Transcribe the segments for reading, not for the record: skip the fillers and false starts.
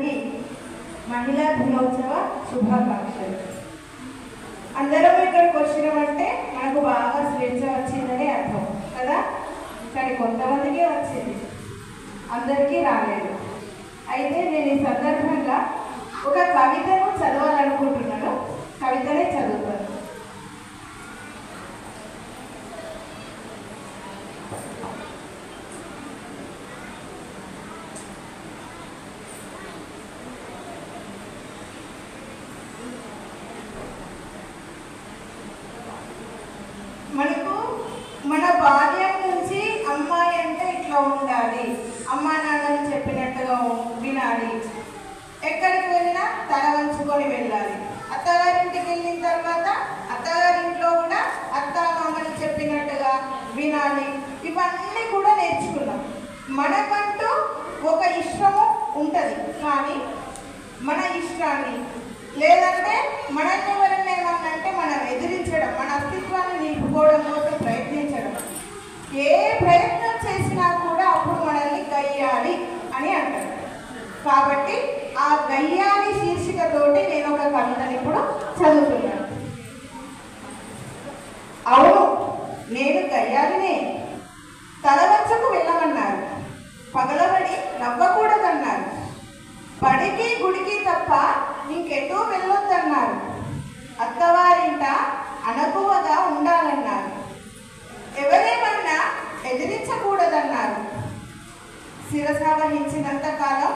అందరికీ మహిళా దినోత్సవ శుభాకాంక్షలు. అందరం ఇక్కడికి వచ్చినామంటే మనకు బాగా స్వేచ్ఛ వచ్చిందని అర్థం కదా. కానీ కొంతమందికే వచ్చింది, అందరికీ రాలేదు. అయితే నేను ఈ సందర్భంగా ఒక కవితను చదవాలనుకుంటున్నాను. కవితనే చదువుతాను. మనకు మన బాల్యం నుంచి అమ్మాయి అంటే ఇట్లా ఉండాలి, అమ్మా నాన్నలు చెప్పినట్టుగా వినాలి, ఎక్కడికి వెళ్ళినా తల వంచుకొని వెళ్ళాలి, అత్తగారింటికి వెళ్ళిన తర్వాత అత్తగారింట్లో కూడా అత్త మామలు చెప్పినట్టుగా వినాలి. ఇవన్నీ కూడా నేర్చుకున్నాం. మనకంటూ ఒక ఇష్టము ఉంటుంది, కానీ మన ఇష్టాన్ని లేదంటే మనల్ని ఎవరైనా ఏమన్నంటే మనం ఎదిరించడం, మన అస్తిత్వాన్ని నిలుపుకోవడం కోసం ప్రయత్నించడం, ఏ ప్రయత్నం చేసినా కూడా అప్పుడు మనల్ని గయ్యాలి అని అంటారు. కాబట్టి ఆ గయ్యాలి శీర్షికతోటి నేను ఒక కవితని ఇప్పుడు చదువుతున్నాను. అవును, నేను గయ్యాలినే. తలవంచకు వెళ్ళమన్నారు, పగలబడి నవ్వకూడదన్నారు, బడికి గుడికి తప్ప ఇంకెటూ వెళ్ళొద్దన్నారు, అత్తవారింట అనకువగా ఉండాలన్నారు, ఎవరేమన్నా ఎదిరించకూడదన్నారు, శిరస వహించినంత కాలం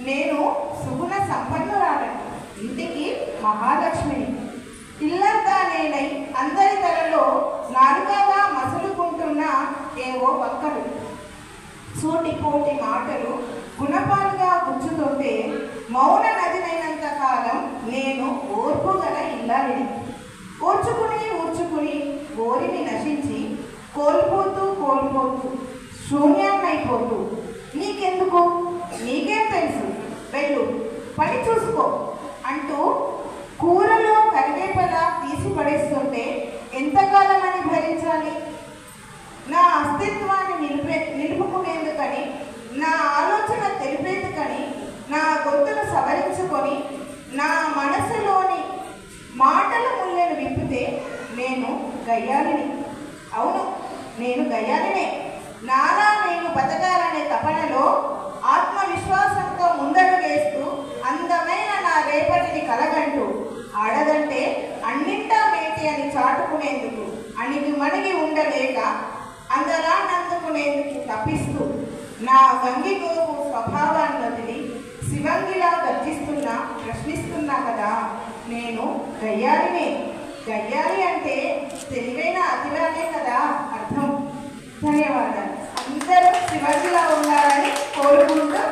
నేను సుగుణ సంపన్నురాలని, ఇంటికి మహాలక్ష్మిని, ఇల్లంతా నేనై అందరి తలలో నాలుగగా మసులుకుంటున్న ఏవో పక్కలు, సూటిపోటి మాటలు గుణపాలుగా గుచ్చుతుంటే మౌన నదినైనంత కాలం నేను ఓర్పు గల ఇల్లాలిని, ఊర్చుకుని ఓరిని నశించి కోల్పోతూ శూన్యాన్నైపోతూ నీకెందుకు, నీకేం తెలుసు, వెళ్ళు పని చూసుకో అంటూ కూరలో కరివేపలా తీసి పడేస్తుంటే ఎంతకాలం అని భరించాలి? నా అస్తిత్వాన్ని నిలుపుకునేందుకని, నా ఆలోచన తెలిపేందుకని నా గొంతును సవరించుకొని నా మనసులోని మాటల ముళ్ళను విప్పితే నేను గయ్యాలిని. అవును, నేను గయ్యాలినే. నాలా నేను బతకాలనే తపనలో ఆత్మవిశ్వాసంతో ముందడుగేస్తూ అందమైన నా రేపటిని కలగంటూ ఆడదంటే అన్నింటా మేటి అని చాటుకునేందుకు అణిగి మణిగి ఉండలేక అందరాన్నందుకునేందుకు తప్పిస్తూ నా గంగిగోపు స్వభావాన్ని వదిలి శివంగిలా గర్జిస్తున్నా ప్రశ్నిస్తున్నా కదా, నేను గయ్యాలినే. గయ్యాలి అంటే తెలివైన అతివానే కదా అర్థం. ధన్యవాదాలు. అందరూ శివంగిలా ఉండాలని కోరుకుంటూ